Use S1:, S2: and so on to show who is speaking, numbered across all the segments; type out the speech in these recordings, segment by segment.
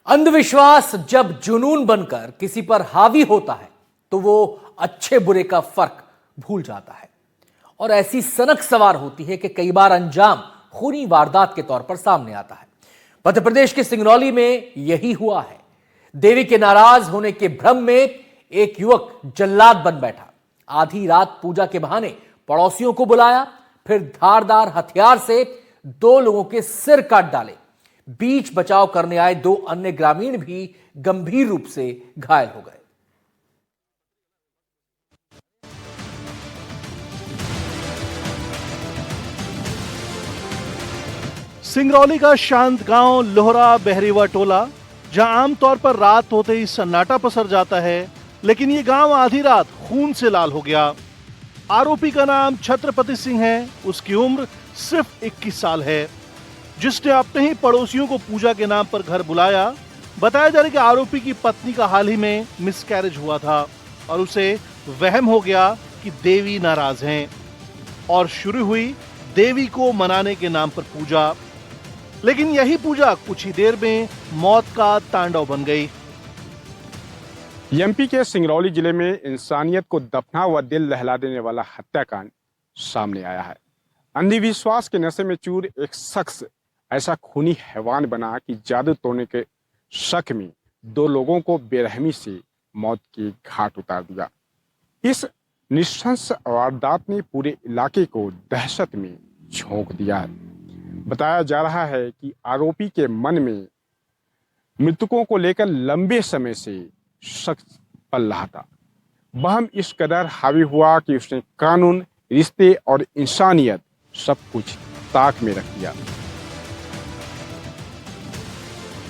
S1: अंधविश्वास जब जुनून बनकर किसी पर हावी होता है तो वो अच्छे बुरे का फर्क भूल जाता है और ऐसी सनक सवार होती है कि कई बार अंजाम खूनी वारदात के तौर पर सामने आता है। मध्य प्रदेश के सिंगरौली में यही हुआ है। देवी के नाराज होने के भ्रम में एक युवक जल्लाद बन बैठा। आधी रात पूजा के बहाने पड़ोसियों को बुलाया, फिर धारदार हथियार से 2 लोगों के सिर काट डाले। बीच बचाव करने आए 2 अन्य ग्रामीण भी गंभीर रूप से घायल हो गए।
S2: सिंगरौली का शांत गांव लोहरा बहरीवा टोला, जहां आमतौर पर रात होते ही सन्नाटा पसर जाता है, लेकिन ये गांव आधी रात खून से लाल हो गया। आरोपी का नाम छत्रपति सिंह है। उसकी उम्र सिर्फ 21 साल है, जिसने अपने ही पड़ोसियों को पूजा के नाम पर घर बुलाया। बताया जा रहा है कि आरोपी की पत्नी का हाल ही में मिसकैरेज हुआ था और उसे वहम हो गया कि देवी नाराज हैं और शुरू हुई देवी को मनाने के नाम पर पूजा। लेकिन यही पूजा कुछ ही देर में मौत का तांडव बन गई।
S3: एमपी के सिंगरौली जिले में इंसानियत को दफना व दिल दहला देने वाला हत्याकांड सामने आया है। अंधविश्वास के नशे में चूर एक शख्स ऐसा खूनी हैवान बना कि जादू तोड़ने के शक में 2 लोगों को बेरहमी से मौत के घाट उतार दिया। इस नृशंस वारदात ने पूरे इलाके को दहशत में झोंक दिया है। बताया जा रहा है कि आरोपी के मन में मृतकों को लेकर लंबे समय से शक पल रहा था। वहम इस कदर हावी हुआ कि उसने कानून, रिश्ते और इंसानियत सब कुछ ताक में रख दिया।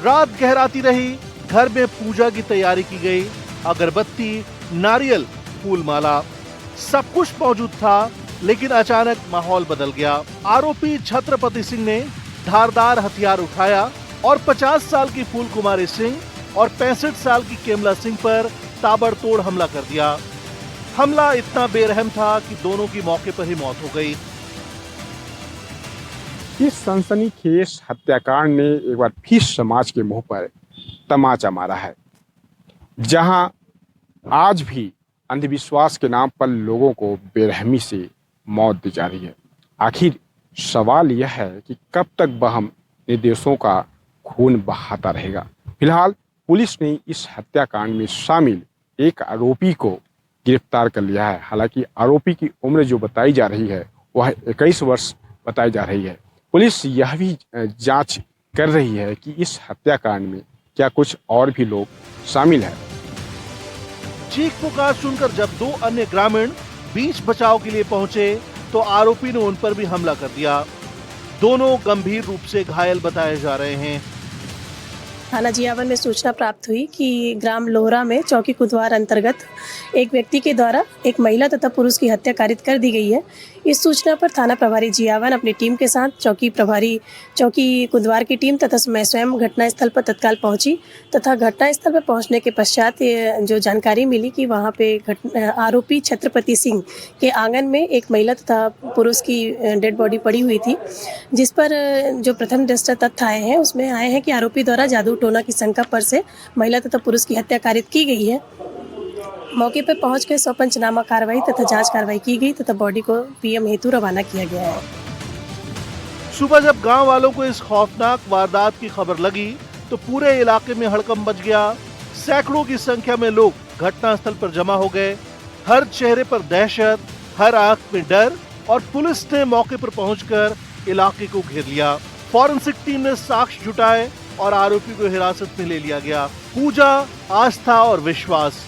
S2: रात गहराती रही, घर में पूजा की तैयारी की गई। अगरबत्ती, नारियल, फूलमाला, सब कुछ मौजूद था, लेकिन अचानक माहौल बदल गया। आरोपी छत्रपति सिंह ने धारदार हथियार उठाया और 50 साल की फूल कुमारी सिंह और 65 साल की केमला सिंह पर ताबड़तोड़ हमला कर दिया। हमला इतना बेरहम था कि दोनों की मौके पर ही मौत हो गई।
S3: इस सनसनीखेज हत्याकांड ने एक बार फिर समाज के मुंह पर तमाचा मारा है, जहां आज भी अंधविश्वास के नाम पर लोगों को बेरहमी से मौत दी जा रही है। आखिर सवाल यह है कि कब तक वहम निर्दोषों का खून बहाता रहेगा। फिलहाल पुलिस ने इस हत्याकांड में शामिल एक आरोपी को गिरफ्तार कर लिया है। हालांकि आरोपी की उम्र जो बताई जा रही है वह 21 वर्ष बताई जा रही है। पुलिस यह भी जांच कर रही है कि इस हत्याकांड में क्या कुछ और भी लोग शामिल हैं।
S2: चीख पुकार सुनकर जब 2 अन्य ग्रामीण बीच बचाव के लिए पहुंचे तो आरोपी ने उन पर भी हमला कर दिया। दोनों गंभीर रूप से घायल बताए जा रहे हैं।
S4: थाना जियावन में सूचना प्राप्त हुई कि ग्राम लोहरा में चौकी कुदवार अंतर्गत एक व्यक्ति के द्वारा एक महिला तथा पुरुष की हत्या कारित कर दी गई है। इस सूचना पर थाना प्रभारी जियावन अपनी टीम के साथ चौकी कुदवार की टीम तथा मैं स्वयं घटनास्थल पर तत्काल पहुंची तथा घटनास्थल पर पहुंचने के पश्चात जो जानकारी मिली कि वहां पे आरोपी छत्रपति सिंह के आंगन में एक महिला तथा पुरुष की डेड बॉडी पड़ी हुई थी, जिस पर जो प्रथम दृष्टया तथ्य आए हैं कि आरोपी द्वारा जादू टोना की शंका पर से महिला तथा पुरुष की हत्या कारित की गई है। मौके पर पहुंच के 100 पंचनामा कार्रवाई तथा जांच कार्रवाई की गई तथा बॉडी को पीएम हेतु रवाना किया गया है।
S2: सुबह जब गांव वालों को इस खौफनाक वारदात की खबर लगी तो पूरे इलाके में हड़कंप मच गया। सैकड़ों की संख्या में लोग घटनास्थल पर जमा हो गए। हर चेहरे पर दहशत, हर आंख में डर और पुलिस ने मौके पर पहुंचकर इलाके को घेर लिया। फॉरेंसिक टीम ने साक्ष्य जुटाए और आरोपी को हिरासत में ले लिया गया। पूजा, आस्था और विश्वास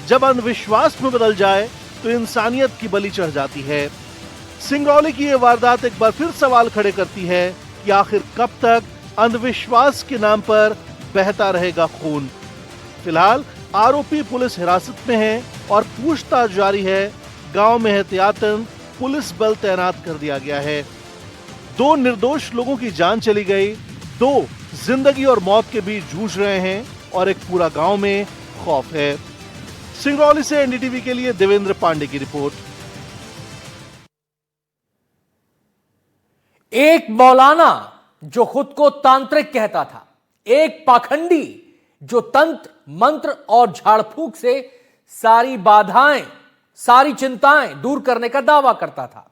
S2: जब अंधविश्वास में बदल जाए तो इंसानियत की बलि चढ़ जाती है। सिंगरौली की ये वारदात एक बार फिर सवाल खड़े करती है कि आखिर कब तक अंधविश्वास के नाम पर बहता रहेगा खून। फिलहाल आरोपी पुलिस हिरासत में है और पूछताछ जारी है। गांव में एहतियातन पुलिस बल तैनात कर दिया गया है। 2 निर्दोष लोगों की जान चली गई, 2 जिंदगी और मौत के बीच जूझ रहे हैं और एक पूरा गांव में खौफ है। सिंगरौली से एनडीटीवी के लिए देवेंद्र पांडे की रिपोर्ट।
S1: एक मौलाना जो खुद को तांत्रिक कहता था, एक पाखंडी जो तंत्र मंत्र और झाड़ फूंक से सारी बाधाएं, सारी चिंताएं दूर करने का दावा करता था।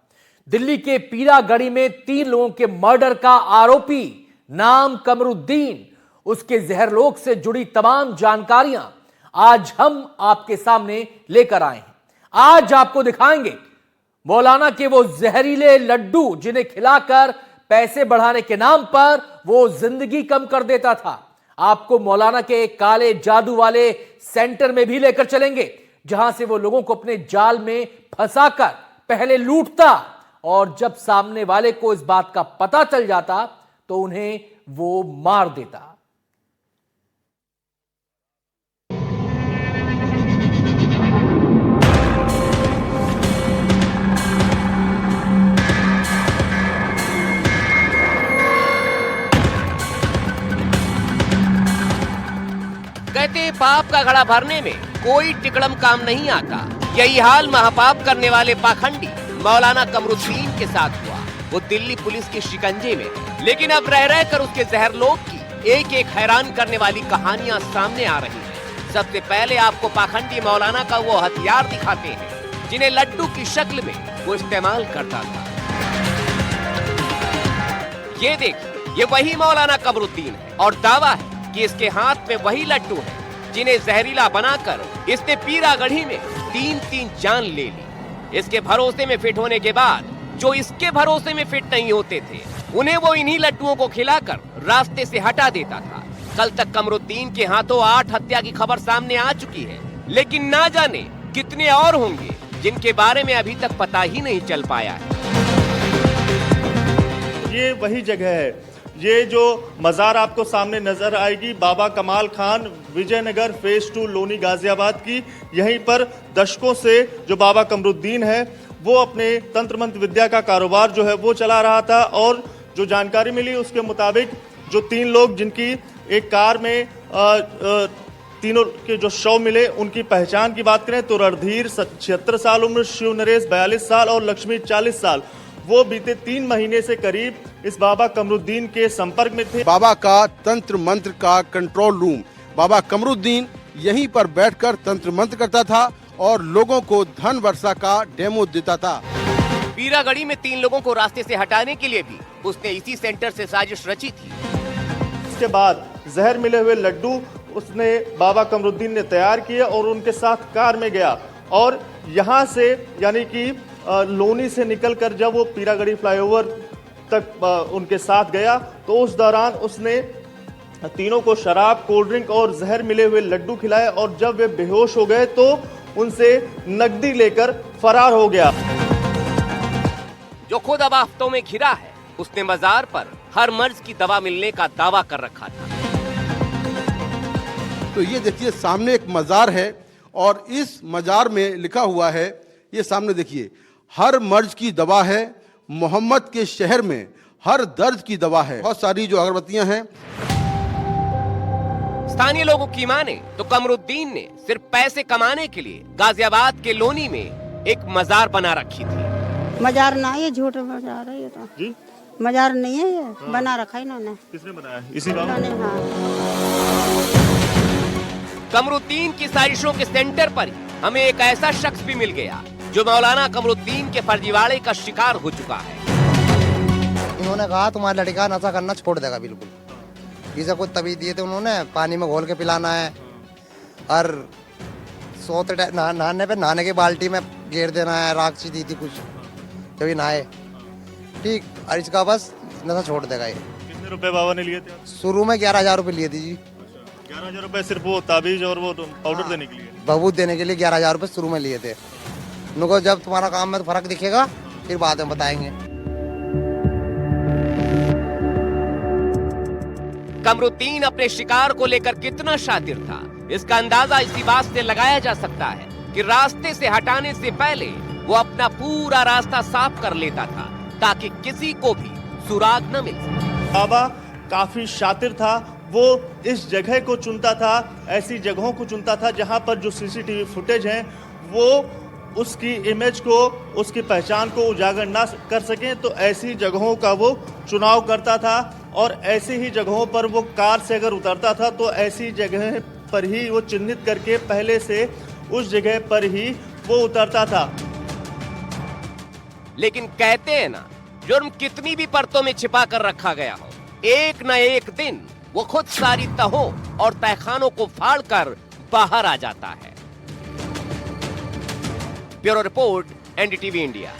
S1: दिल्ली के पीरागढ़ी में 3 लोगों के मर्डर का आरोपी नाम कमरुद्दीन, उसके जहरलोक से जुड़ी तमाम जानकारियां आज हम आपके सामने लेकर आए हैं। आज आपको दिखाएंगे मौलाना के वो जहरीले लड्डू जिन्हें खिलाकर पैसे बढ़ाने के नाम पर वो जिंदगी कम कर देता था। आपको मौलाना के काले जादू वाले सेंटर में भी लेकर चलेंगे, जहां से वो लोगों को अपने जाल में फंसाकर पहले लूटता और जब सामने वाले को इस बात का पता चल जाता तो उन्हें वो मार देता।
S5: कहते पाप का घड़ा भरने में कोई टिकड़म काम नहीं आता। यही हाल महापाप करने वाले पाखंडी मौलाना कमरुद्दीन के साथ हुआ। वो दिल्ली पुलिस के शिकंजे में, लेकिन अब रह रह कर उसके जहरलोक की एक एक हैरान करने वाली कहानियां सामने आ रही हैं। सबसे पहले आपको पाखंडी मौलाना का वो हथियार दिखाते हैं जिन्हें लड्डू की शक्ल में वो इस्तेमाल करता था। ये देखिए, ये वही मौलाना कमरुद्दीन है और दावा है कि इसके हाथ में वही लड्डू है जिन्हें जहरीला बनाकर इसने पीरागढ़ी में 3-3 जान ले ली। इसके भरोसे में फिट होने के बाद जो इसके भरोसे में फिट नहीं होते थे, उन्हें वो इन्हीं लड्डुओं को खिलाकर रास्ते से हटा देता था। कल तक कमरुद्दीन के हाथों 8 हत्या की खबर सामने आ चुकी है, लेकिन ना जाने कितने और होंगे जिनके बारे में अभी तक पता ही नहीं चल पाया है।
S6: ये वही जगह है, ये जो मज़ार आपको सामने नजर आएगी, बाबा कमाल खान, विजयनगर फेज 2 लोनी गाजियाबाद की। यहीं पर दशकों से जो बाबा कमरुद्दीन है वो अपने तंत्र मंत्र विद्या का कारोबार जो है वो चला रहा था। और जो जानकारी मिली उसके मुताबिक जो 3 लोग जिनकी एक कार में तीनों के जो शव मिले, उनकी पहचान की बात करें तो रणधीर 76 साल उम्र, शिव नरेश 42 साल और लक्ष्मी 40 साल, वो बीते 3 महीने से करीब इस बाबा कमरुद्दीन के संपर्क में थे।
S7: बाबा का तंत्र मंत्र का कंट्रोल रूम, बाबा कमरुद्दीन यहीं पर बैठकर तंत्र मंत्र करता था और लोगों को धन वर्षा का डेमो देता था।
S5: पीरागढ़ी में 3 लोगों को रास्ते से हटाने के लिए भी उसने इसी सेंटर से साजिश रची थी।
S6: इसके बाद जहर मिले हुए लड्डू उसने बाबा कमरुद्दीन ने तैयार किए और उनके साथ कार में गया और यहाँ से यानी कि लोनी से निकलकर जब वो पीरागढ़ी फ्लाईओवर तक उनके साथ गया तो उस दौरान उसने तीनों को शराब, कोल्ड ड्रिंक और जहर मिले हुए लड्डू खिलाए और जब वे बेहोश हो गए तो उनसे नकदी लेकर फरार हो गया।
S5: जो खुद अब आफतों में घिरा है, उसने मजार पर हर मर्ज की दवा मिलने का दावा कर रखा था।
S7: तो ये देखिए सामने एक मजार है और इस मजार में लिखा हुआ है, ये सामने देखिए, हर मर्ज की दवा है, मोहम्मद के शहर में हर दर्द की दवा है। बहुत सारी जो अगरबत्तियां हैं।
S5: स्थानीय लोगों की माने तो कमरुद्दीन ने सिर्फ पैसे कमाने के लिए गाजियाबाद के लोनी में एक मजार बना रखी थी।
S8: मजार ना, ये झूठ मजार है, ये तो
S6: जी
S8: मजार नहीं है, ये बना रखा है इन्होंने।
S6: किसने बनाया? इसी गांव में?
S8: हाँ।
S5: कमरुद्दीन की साजिशों के सेंटर पर ही हमें एक ऐसा शख्स भी मिल गया जो मौलाना कमरुद्दीन के फर्जीवाड़े का शिकार हो चुका है।
S9: उन्होंने कहा तुम्हारा लड़का नशा करना छोड़ देगा बिल्कुल। इसे कुछ तभी दिए थे उन्होंने, पानी में घोल के पिलाना है और सोते नहाने के बाल्टी में घेर देना है, राक्षी दी थी कुछ जब नहाए, ठीक, और इसका बस नशा छोड़ देगा ये।
S6: कितने रुपए बाबा ने लिए थे?
S9: शुरू में 11,000 रुपये लिए थे जी।
S6: 11,000 रुपए सिर्फ वो ताबीज और वो पाउडर देने के लिए?
S9: बबूत देने के लिए 11,000 रुपये शुरू में लिए थे। उनको जब तुम्हारा काम में तो फर्क दिखेगा फिर बाद में बताएंगे।
S5: कमरुद्दीन अपने शिकार को लेकर कितना शातिर था, इसका अंदाजा इसी बात से लगाया जा सकता है कि रास्ते से हटाने से पहले वो अपना पूरा रास्ता साफ कर लेता था ताकि किसी को भी सुराग न मिल सके।
S6: बाबा काफी शातिर था, वो इस जगह को चुनता था, ऐसी जगहों को चुनता था जहां पर जो सीसीटीवी फुटेज हैं वो उसकी इमेज को, उसकी पहचान को उजागर ना कर सकें, तो ऐसी जगहों का वो चुनाव करता था। और ऐसी ही जगहों पर वो कार से अगर उतरता था तो ऐसी जगह पर ही वो चिन्हित करके पहले से उस जगह पर ही वो उतरता था।
S5: लेकिन कहते हैं ना, जुर्म कितनी भी परतों में छिपा कर रखा गया हो, एक न एक दिन वो खुद सारी तहों और तहखानों को फाड़कर बाहर आ जाता है। Bureau report, NDTV India.